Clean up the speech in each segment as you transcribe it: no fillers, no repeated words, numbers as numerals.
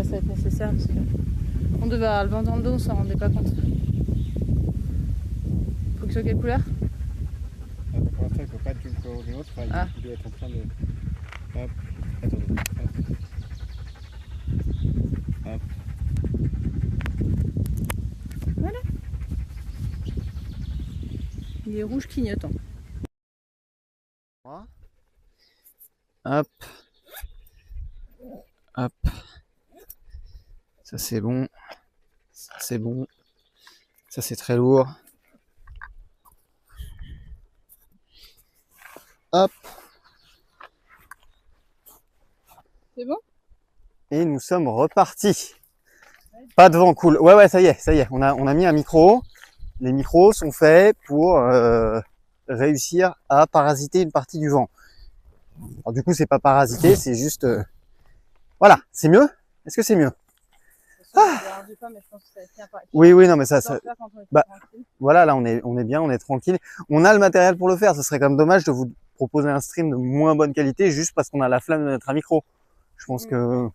ça va être nécessaire parce qu'on devait avoir le vent dans le dos, on s'en rendait pas compte. Faut que je sois quelle couleur? Pour l'instant, il ne peut pas être d'une couleur ou d'une autre. Enfin, il doit être en train de. Hop, attendez. Hop. Hop. Voilà. Il est rouge clignotant. Hop. Hop. Ça c'est bon. Ça c'est bon. Ça c'est très lourd. Hop. C'est bon? Et nous sommes repartis. Pas de vent, cool. Ouais, ça y est. On a mis un micro. Les micros sont faits pour réussir à parasiter une partie du vent. Alors du coup, c'est pas parasiter, c'est juste... Voilà, c'est mieux? Est-ce que c'est mieux? Oui, non, mais ça bah, voilà, là, on est bien, on est tranquille. On a le matériel pour le faire. Ce serait quand même dommage de vous proposer un stream de moins bonne qualité juste parce qu'on a la flamme de mettre un micro. Je pense que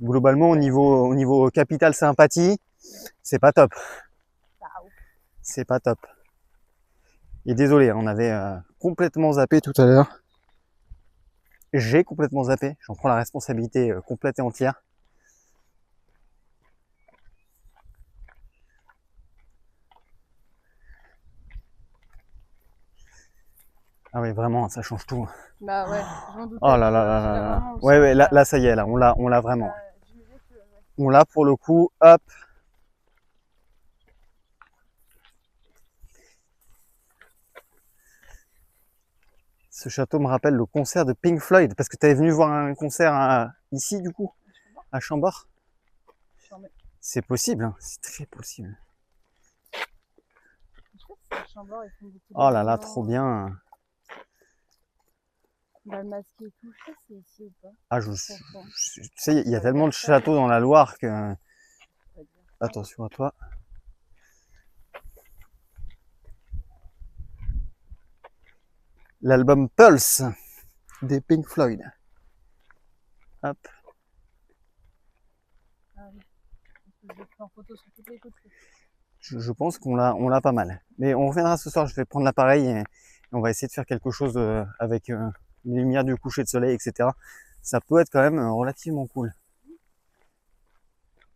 globalement, au niveau capital sympathie, c'est pas top. C'est pas top. Et désolé, on avait complètement zappé tout à l'heure. J'ai complètement zappé. J'en prends la responsabilité complète et entière. Ah oui, vraiment, ça change tout. Bah ouais, j'en doutais. Oh là là. Ouais, là, ça y est, là, on l'a vraiment. On l'a pour le coup, hop. Ce château me rappelle le concert de Pink Floyd, parce que tu es venu voir un concert ici, du coup, à Chambord. C'est possible, hein, c'est très possible. Oh là là, trop bien. Bah, le masqué et tout, je sais pas si c'est ici ou pas. Ah, tu sais, il y a tellement de châteaux dans la Loire que... Attention à toi. L'album Pulse des Pink Floyd. Hop. Je pense qu'on l'a pas mal. Mais on reviendra ce soir, je vais prendre l'appareil et on va essayer de faire quelque chose avec les lumières du coucher de soleil, etc. Ça peut être quand même relativement cool.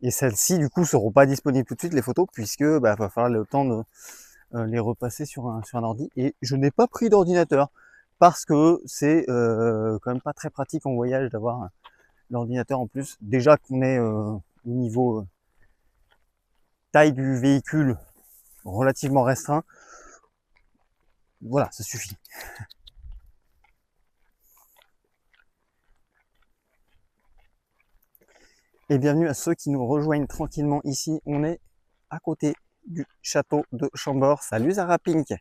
Et celles-ci, du coup, seront pas disponibles tout de suite, les photos, puisque va falloir le temps de les repasser sur un ordi. Et je n'ai pas pris d'ordinateur, parce que c'est quand même pas très pratique en voyage d'avoir l'ordinateur en plus. Déjà qu'on est au niveau taille du véhicule relativement restreint. Voilà, ça suffit. Et bienvenue à ceux qui nous rejoignent tranquillement ici. On est à côté du château de Chambord. Salut Zara Pink.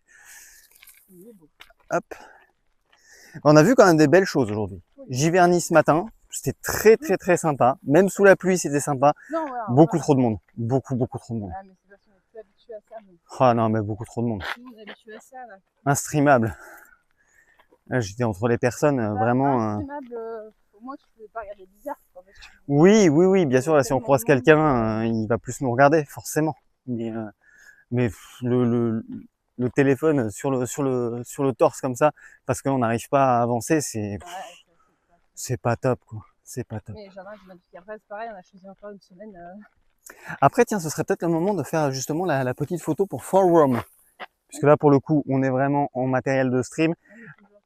Hop. On a vu quand même des belles choses aujourd'hui. Giverny ce matin, c'était très sympa. Même sous la pluie, c'était sympa. Beaucoup trop de monde. Beaucoup trop de monde. Ah, mais c'est parce qu'on est plus habitué à ça. Ah non, mais beaucoup trop de monde. Nous, on est habitué à ça, là. Instreamable. J'étais entre les personnes vraiment. Instreamable, au moins, tu ne pouvais pas regarder bizarre. Oui, bien sûr. Là, si on croise quelqu'un, il va plus nous regarder, forcément. Mais le téléphone sur le torse comme ça, parce qu'on n'arrive pas à avancer, c'est pas top, quoi. C'est pas top. Mais Jardin, après, c'est pareil, on a choisi encore une semaine. Après, tiens, ce serait peut-être le moment de faire justement la petite photo pour Forum. Puisque là, pour le coup, on est vraiment en matériel de stream.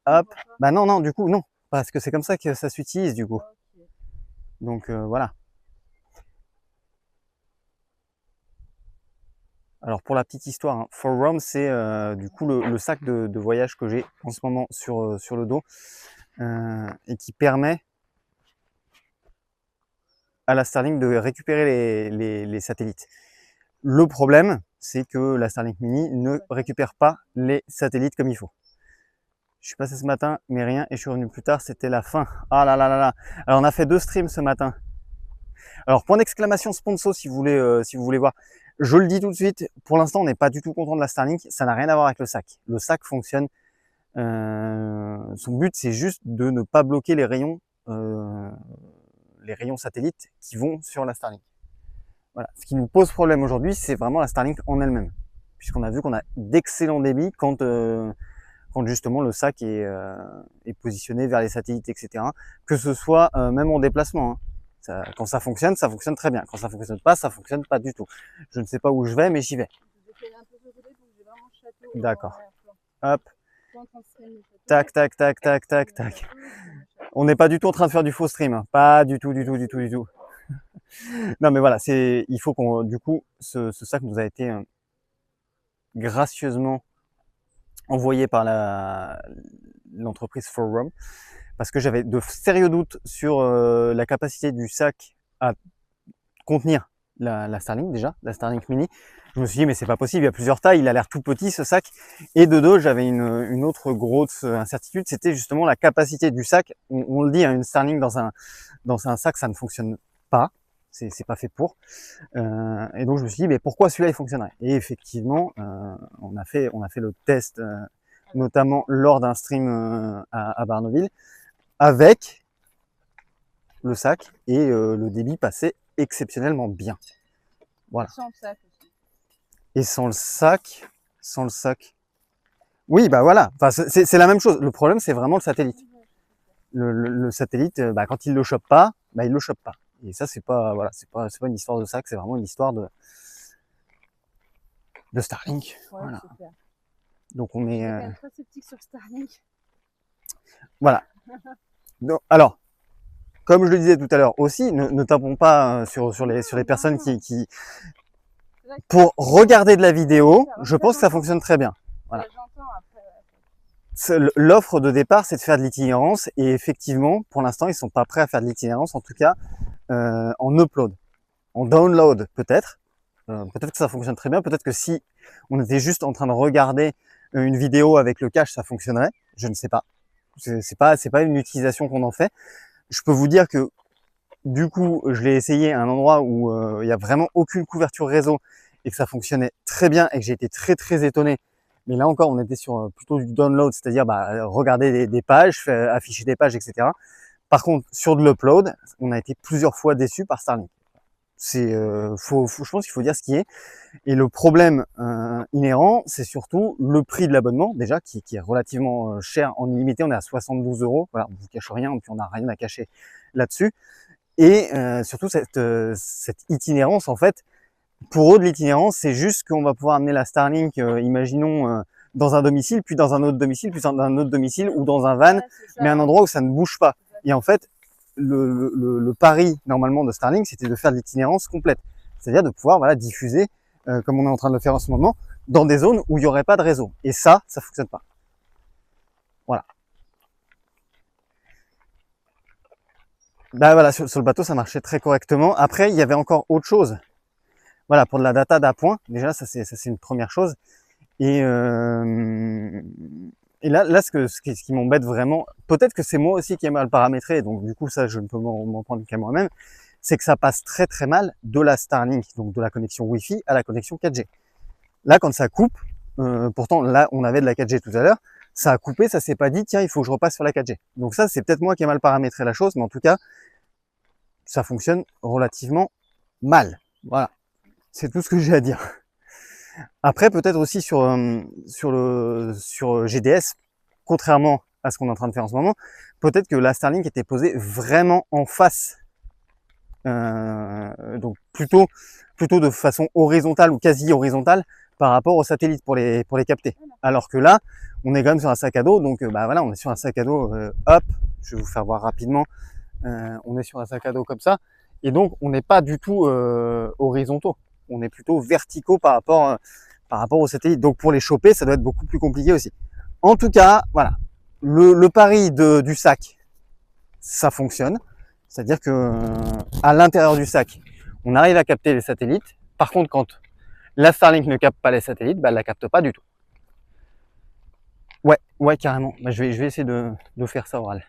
Hop. Bah non, du coup, non. Parce que c'est comme ça que ça s'utilise, du coup. Donc, voilà. Alors, pour la petite histoire, hein, Forum, c'est du coup le sac de voyage que j'ai en ce moment sur le dos et qui permet à la Starlink de récupérer les satellites. Le problème, c'est que la Starlink Mini ne récupère pas les satellites comme il faut. Je suis passé ce matin, mais rien, et je suis revenu plus tard, c'était la fin. Ah là là là là. Alors on a fait 2 streams ce matin. Alors point d'exclamation sponsor si vous voulez voir. Je le dis tout de suite, pour l'instant on n'est pas du tout content de la Starlink, ça n'a rien à voir avec le sac. Le sac fonctionne. Son but c'est juste de ne pas bloquer les rayons les rayons satellites qui vont sur la Starlink. Voilà. Ce qui nous pose problème aujourd'hui, c'est vraiment la Starlink en elle-même, puisqu'on a vu qu'on a d'excellents débits quand justement le sac est positionné vers les satellites, etc. Que ce soit même en déplacement. Hein. Quand ça fonctionne très bien. Quand ça fonctionne pas du tout. Je ne sais pas où je vais, mais j'y vais. D'accord. Hop. Tac, tac, tac, tac, tac, tac. On n'est pas du tout en train de faire du faux stream. Hein. Pas du tout, du tout, du tout, du tout. Non, mais voilà, il faut qu'on, du coup, ce sac nous a été gracieusement envoyé par l'entreprise Forum, parce que j'avais de sérieux doutes sur la capacité du sac à contenir la Starlink déjà, la Starlink Mini. Je me suis dit mais c'est pas possible, il y a plusieurs tailles, il a l'air tout petit ce sac. Et de deux, j'avais une autre grosse incertitude, c'était justement la capacité du sac. On le dit, hein, une Starlink dans un sac, ça ne fonctionne pas. C'est pas fait pour. Et donc je me suis dit mais pourquoi celui-là il fonctionnerait? Et effectivement, on a fait le test, notamment lors d'un stream à Barneville, avec le sac, et le débit passait exceptionnellement bien. Voilà. Sans le sac aussi. Et sans le sac. Oui, bah voilà. Enfin, c'est la même chose. Le problème, c'est vraiment le satellite. Le satellite, bah, quand il le chope pas, bah, il le chope pas. Et ça, c'est pas une histoire de sac, c'est vraiment une histoire de Starlink. Ouais, voilà. Super. Donc on est. Très sceptique sur Starlink. Voilà. Donc, alors, comme je le disais tout à l'heure aussi, ne tapons pas sur les personnes qui pour regarder de la vidéo, je pense que ça fonctionne très bien. Voilà. L'offre de départ, c'est de faire de l'itinérance, et effectivement, pour l'instant, ils sont pas prêts à faire de l'itinérance, en tout cas en upload. En download, peut-être. Peut-être que ça fonctionne très bien. Peut-être que si on était juste en train de regarder une vidéo avec le cache, ça fonctionnerait. Je ne sais pas. C'est pas une utilisation qu'on en fait. Je peux vous dire que du coup, je l'ai essayé à un endroit où il y a vraiment aucune couverture réseau et que ça fonctionnait très bien et que j'ai été très très étonné. Mais là encore, on était sur plutôt du download, c'est-à-dire regarder des pages, afficher des pages, etc. Par contre, sur de l'upload, on a été plusieurs fois déçus par Starlink. Je pense qu'il faut dire ce qui est. Et le problème inhérent, c'est surtout le prix de l'abonnement, déjà, qui est relativement cher en illimité. On est à 72 €. Voilà, on ne vous cache rien, puis on n'a rien à cacher là-dessus. Et surtout, cette itinérance, en fait, pour eux, de l'itinérance, c'est juste qu'on va pouvoir amener la Starlink, imaginons, dans un domicile, puis dans un autre domicile, puis dans un autre domicile, ou dans un van, mais un endroit où ça ne bouge pas. Et en fait, le pari normalement de Starlink, c'était de faire de l'itinérance complète, c'est-à-dire de pouvoir diffuser, comme on est en train de le faire en ce moment, dans des zones où il n'y aurait pas de réseau. Et ça fonctionne pas. Voilà. Bah voilà, sur le bateau, ça marchait très correctement. Après, il y avait encore autre chose. Voilà, pour de la data d'appoint, déjà, ça c'est une première chose. Et là, ce qui m'embête vraiment, peut-être que c'est moi aussi qui ai mal paramétré, donc du coup ça je ne peux m'en prendre qu'à moi-même, c'est que ça passe très très mal de la Starlink, donc de la connexion Wi-Fi à la connexion 4G. Là quand ça coupe, pourtant là on avait de la 4G tout à l'heure, ça a coupé, ça s'est pas dit tiens il faut que je repasse sur la 4G. Donc ça c'est peut-être moi qui ai mal paramétré la chose, mais en tout cas ça fonctionne relativement mal. Voilà, c'est tout ce que j'ai à dire. Après, peut-être aussi sur GDS, contrairement à ce qu'on est en train de faire en ce moment, peut-être que la Starlink était posée vraiment en face, donc plutôt de façon horizontale ou quasi horizontale par rapport au satellite pour les capter. Alors que là, on est quand même sur un sac à dos, donc voilà, on est sur un sac à dos. Hop, je vais vous faire voir rapidement. On est sur un sac à dos comme ça, et donc on n'est pas du tout horizontaux. On est plutôt verticaux par rapport au satellite. Donc pour les choper, ça doit être beaucoup plus compliqué aussi. En tout cas, voilà, le pari du sac, ça fonctionne. C'est-à-dire que à l'intérieur du sac, on arrive à capter les satellites. Par contre, quand la Starlink ne capte pas les satellites, elle la capte pas du tout. Ouais, carrément. Je vais essayer de faire ça oral.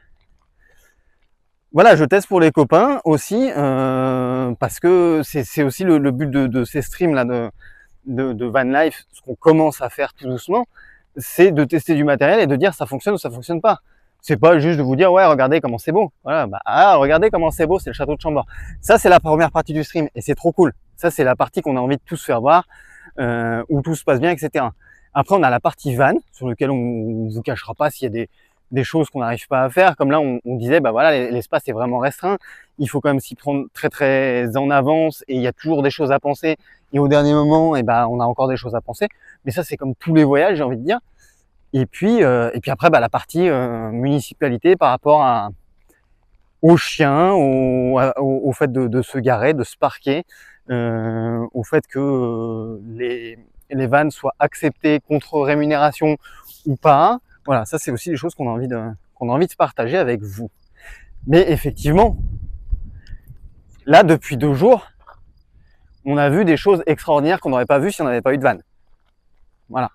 Voilà, je teste pour les copains aussi, parce que c'est aussi le but de ces streams là de van life, ce qu'on commence à faire tout doucement, c'est de tester du matériel et de dire ça fonctionne ou ça fonctionne pas. C'est pas juste de vous dire, ouais, regardez comment c'est beau. Voilà, bah, ah, regardez comment c'est beau, c'est le château de Chambord. Ça, c'est la première partie du stream et c'est trop cool. Ça, c'est la partie qu'on a envie de tous faire voir, où tout se passe bien, etc. Après, on a la partie van, sur laquelle on vous cachera pas s'il y a des choses qu'on n'arrive pas à faire. Comme là, on disait, bah voilà, l'espace est vraiment restreint. Il faut quand même s'y prendre très, très en avance et il y a toujours des choses à penser. Et au dernier moment, et ben, on a encore des choses à penser. Mais ça, c'est comme tous les voyages, j'ai envie de dire. Et puis après, bah, la partie municipalité par rapport aux chiens, au fait de se garer, de se parquer, au fait que les vannes soient acceptées contre rémunération ou pas. Voilà, ça c'est aussi des choses qu'on a envie de partager avec vous. Mais effectivement, là depuis 2 jours, on a vu des choses extraordinaires qu'on n'aurait pas vues si on n'avait pas eu de vannes. Voilà.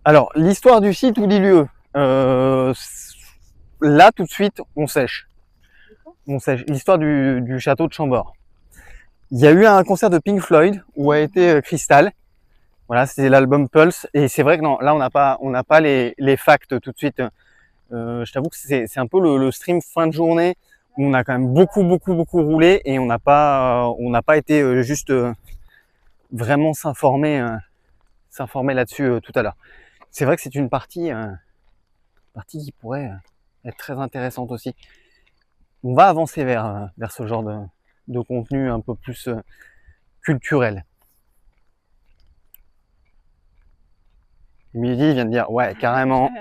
Alors, l'histoire du site ou des lieux, là tout de suite, on sèche. On sèche. L'histoire du château de Chambord. Il y a eu un concert de Pink Floyd où a été Crystal. Voilà, c'est l'album Pulse. Et c'est vrai que non, là on n'a pas les facts tout de suite. Je t'avoue que c'est un peu le stream fin de journée où on a quand même beaucoup roulé et on n'a pas été juste vraiment s'informer là-dessus tout à l'heure. C'est vrai que c'est une partie qui pourrait être très intéressante aussi. On va avancer vers ce genre de contenu un peu plus culturel. Midi vient de dire ouais, carrément.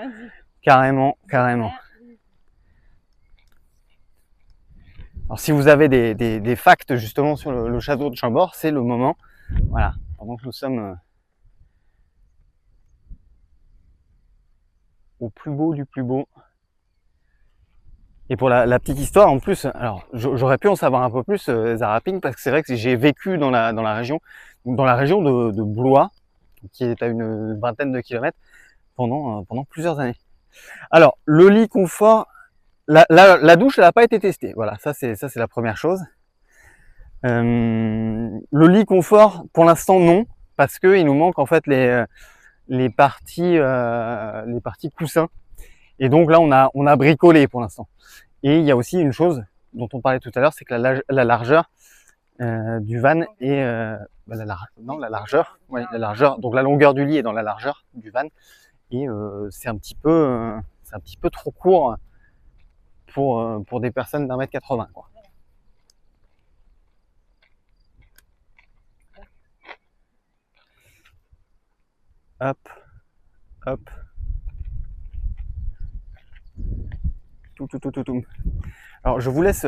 Alors si vous avez des facts justement sur le château de Chambord, c'est le moment. Voilà, pendant que nous sommes au plus beau du plus beau. Et pour la petite histoire, en plus, alors j'aurais pu en savoir un peu plus, Zara Pink, parce que c'est vrai que j'ai vécu dans la région de Blois, qui est à une vingtaine de kilomètres, pendant plusieurs années. Alors, le lit confort, la douche, elle n'a pas été testée. Voilà, ça c'est la première chose. Le lit confort, pour l'instant, non, parce que il nous manque en fait les parties coussins. Et donc là, on a bricolé pour l'instant. Et il y a aussi une chose dont on parlait tout à l'heure, c'est que la largeur du van est la largeur, donc la longueur du lit est dans la largeur du van et c'est un petit peu trop court pour des personnes d'1m80 quoi. Hop, hop. Tout. Alors je vous laisse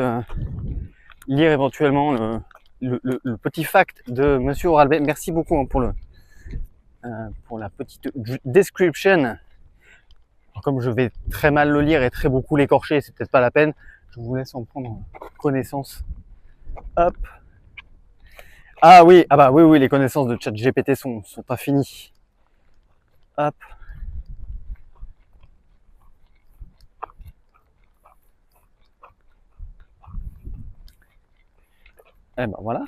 lire éventuellement le petit fact de Monsieur Oralbet. Merci beaucoup hein, pour la petite description. Alors, comme je vais très mal le lire et très beaucoup l'écorcher, c'est peut-être pas la peine. Je vous laisse en prendre connaissance. Hop. Ah oui, oui, les connaissances de ChatGPT sont infinies. Hop. Eh ben voilà.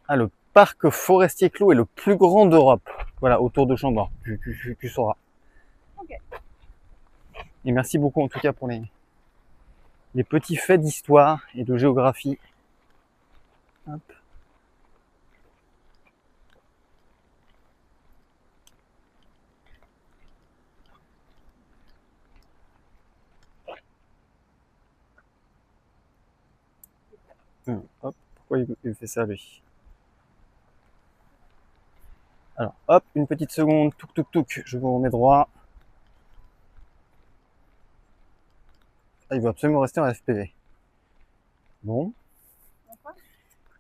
Ah, le parc forestier clos est le plus grand d'Europe. Voilà, autour de Chambord. Tu sauras. Okay. Et merci beaucoup en tout cas pour les petits faits d'histoire et de géographie. Hop. Hop, pourquoi il fait ça lui? Alors, hop, une petite seconde, touc, je vous remets droit. Ah, il va absolument rester en FPV. Bon.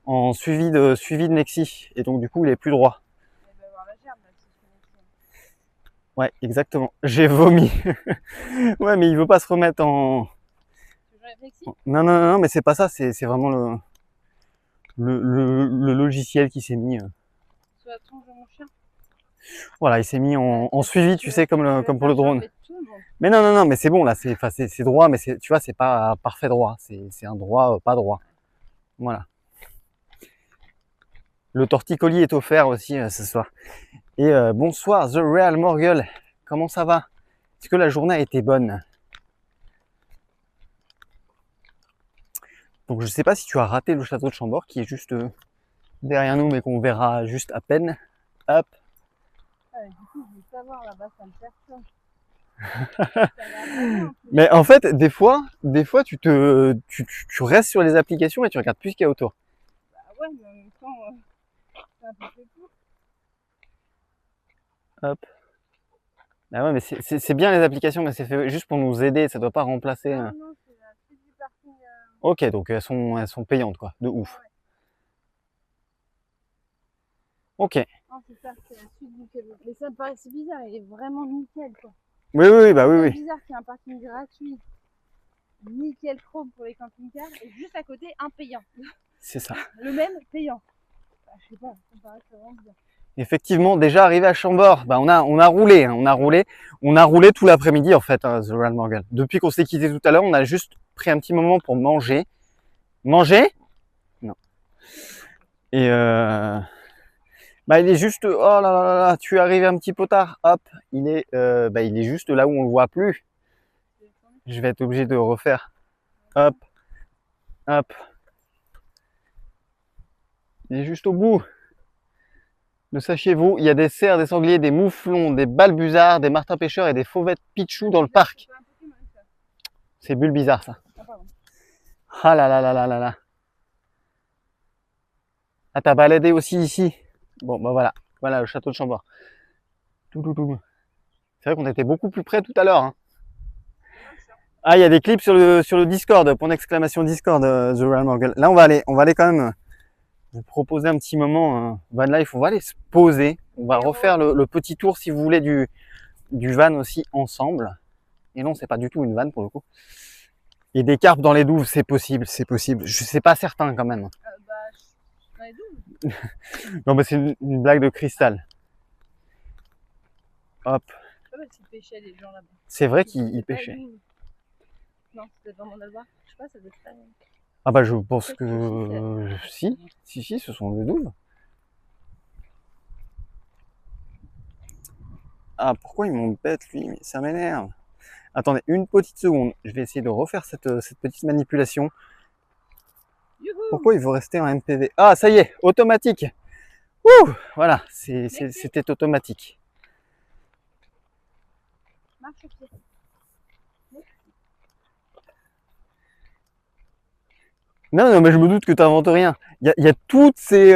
En suivi de Nexi, et donc du coup il est plus droit. Ouais, exactement. J'ai vomi. Ouais, mais il veut pas se remettre en... Tu veux jouer réflexif? Non, non, non, non, mais c'est pas ça, c'est vraiment le logiciel qui s'est mis. Sur la tronche de mon chien. Voilà, il s'est mis en suivi, tu sais, comme pour le drone. Tout le monde. Mais non, non, non, mais c'est bon, là, c'est droit, mais tu vois, c'est pas parfait droit. C'est un droit, pas droit. Voilà. Le torticolis est offert aussi ce soir. Et bonsoir, The Real Morgul. Comment ça va? Est-ce que la journée a été bonne? Donc, je sais pas si tu as raté le château de Chambord, qui est juste derrière nous, mais qu'on verra juste à peine. Hop. Ouais, du coup, je veux savoir là-bas, ça me perturbe. Ça a l'air bien, en plus. Mais en fait, des fois, tu restes sur les applications et tu regardes plus ce qu'il y a autour. Bah ouais, mais en même temps, c'est un peu fait pour. Hop. Ah ouais, mais c'est bien les applications, mais c'est fait juste pour nous aider. Ça doit pas remplacer. Non, non, c'est la suite du parking. Ok, donc elles sont payantes, quoi. De ouf. Ouais. Ok. Non, c'est ça, c'est la suite du camion. Mais ça me paraissait bizarre, il est vraiment nickel, quoi. Oui, oui, oui, bah oui, C'est oui. bizarre qu'il y ait un parking gratuit, nickel chrome pour les camping-cars, et juste à côté, un payant. C'est ça. Le même payant. Bah, je sais pas, ça me paraît vraiment bizarre. Effectivement, déjà arrivé à Chambord, bah on a roulé, hein, on a roulé tout l'après-midi en fait, The Real Morgan. Depuis qu'on s'est quitté tout à l'heure, on a juste pris un petit moment pour manger. Manger? Non. Et bah il est juste, oh là là là là, tu es arrivé un petit peu tard. Hop, il est juste là où on le voit plus. Je vais être obligé de refaire. Hop, hop. Il est juste au bout. Ne sachiez-vous, il y a des cerfs, des sangliers, des mouflons, des balbuzards, des martins pêcheurs et des fauvettes pitchou dans le parc. C'est bulle bizarre ça. Ah là là là là là là. Ah, t'as baladé aussi ici. Bon, bah voilà. Voilà le château de Chambord. C'est vrai qu'on était beaucoup plus près tout à l'heure. Hein. Ah, il y a des clips sur le Discord, point d'exclamation Discord, The Real Morgan. Là, on va aller quand même vous proposer un petit moment van life. On va aller se poser. On va refaire le petit tour, si vous voulez, du van aussi ensemble. Et non, c'est pas du tout une vanne pour le coup. Et des carpes dans les douves, c'est possible, c'est possible. Je sais pas certain quand même. Bah, dans les douves. Non, mais c'est une blague de cristal. Hop. Je sais pas s'ils pêchaient les gens là-bas. C'est vrai qu'ils pêchaient. Non, c'était vraiment là-bas. Je sais pas, ça doit être pas. Ah bah je pense que si, ce sont des douves. Ah, pourquoi ils m'embêtent lui? Mais ça m'énerve. Attendez une petite seconde, je vais essayer de refaire cette petite manipulation. Youhou. Pourquoi il veut rester en MPV? Ah, ça y est, automatique. Ouh, voilà, c'était automatique. Marche au pied. Non, non, mais je me doute que tu n'inventes rien. Il y a toutes ces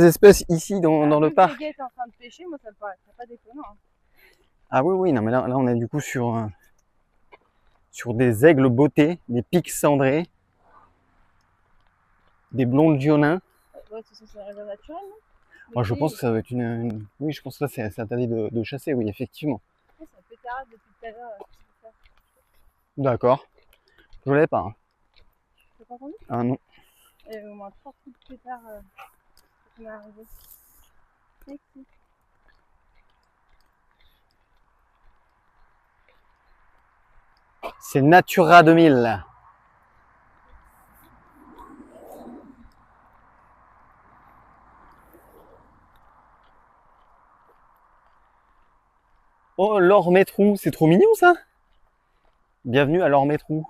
espèces ici dans le parc. Si les gars étaient en train de pêcher, moi ça me paraît pas déconnant. Hein. Ah oui, oui, non, mais là on est du coup sur des aigles bottés, des pics cendrés, des blondes violins. Ouais, c'est une réserve naturelle, non? Moi, je pense que ça va être une... Oui, je pense que là, c'est interdit de chasser, oui, effectivement. Ça pétarade depuis tout à l'heure. D'accord. Je l'ai pas. Hein. T'as pas entendu? Ah non. Il y avait au moins 3 coups de pétard quand on est arrivé. Merci. C'est Natura 2000. Oh, l'Ormétrou, c'est trop mignon ça. Bienvenue à l'Ormétrou.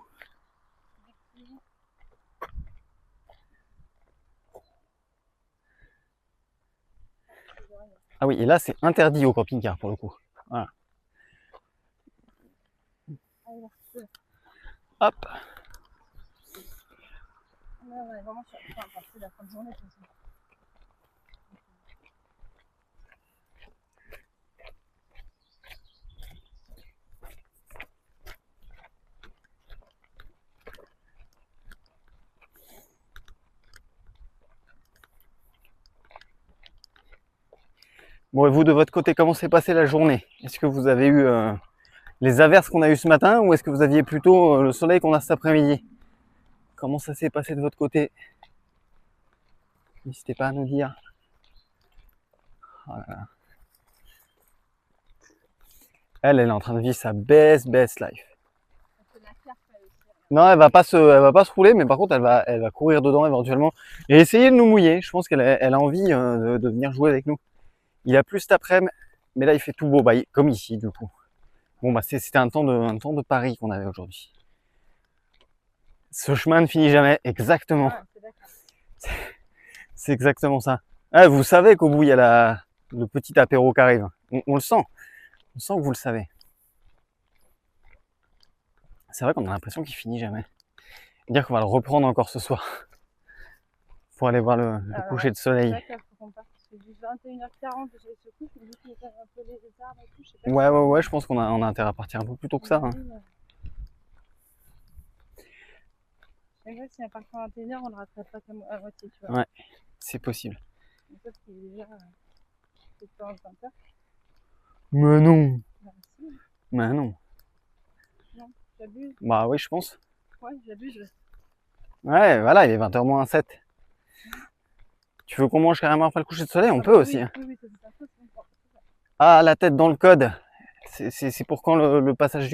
Ah oui, et là c'est interdit au camping-car pour le coup. Voilà. Hop. On est vraiment sur la fin de journée. Bon, et vous, de votre côté, comment s'est passée la journée? Est-ce que vous avez eu les averses qu'on a eues ce matin ou est-ce que vous aviez plutôt le soleil qu'on a cet après-midi? Comment ça s'est passé de votre côté? N'hésitez pas à nous dire. Oh là là. Elle est en train de vivre sa best life. Non, elle va pas se rouler, mais par contre, elle va courir dedans éventuellement et essayer de nous mouiller. Je pense qu'elle a envie de venir jouer avec nous. Il a plu cet après-midi, mais là, il fait tout beau, bah, comme ici, du coup. Bon, bah, c'était un temps de pari qu'on avait aujourd'hui. Ce chemin ne finit jamais, exactement. C'est exactement ça. Ah, vous savez qu'au bout, il y a le petit apéro qui arrive. On le sent. On sent que vous le savez. C'est vrai qu'on a l'impression qu'il finit jamais. Dire qu'on va le reprendre encore ce soir. Pour aller voir le coucher de soleil. C'est juste 21h40, je se couche, mais du coup, il y a un peu les arbres et tout. Je sais pas Ouais, je pense qu'on a intérêt à partir un peu plus tôt que ça. Hein. C'est vrai, si on part à 21h, on ne rattrape pas à moitié, tu vois. Ouais, c'est possible. Sauf qu'il est déjà 20h. Mais non. Bah, si. Mais non. Non, j'abuse. Bah oui, je pense. Ouais, j'abuse. Ouais, voilà, il est 20h moins 7. Tu veux qu'on mange carrément après le coucher de soleil? On peut aussi. Oui, Ah, la tête dans le code. C'est pour quand le passage du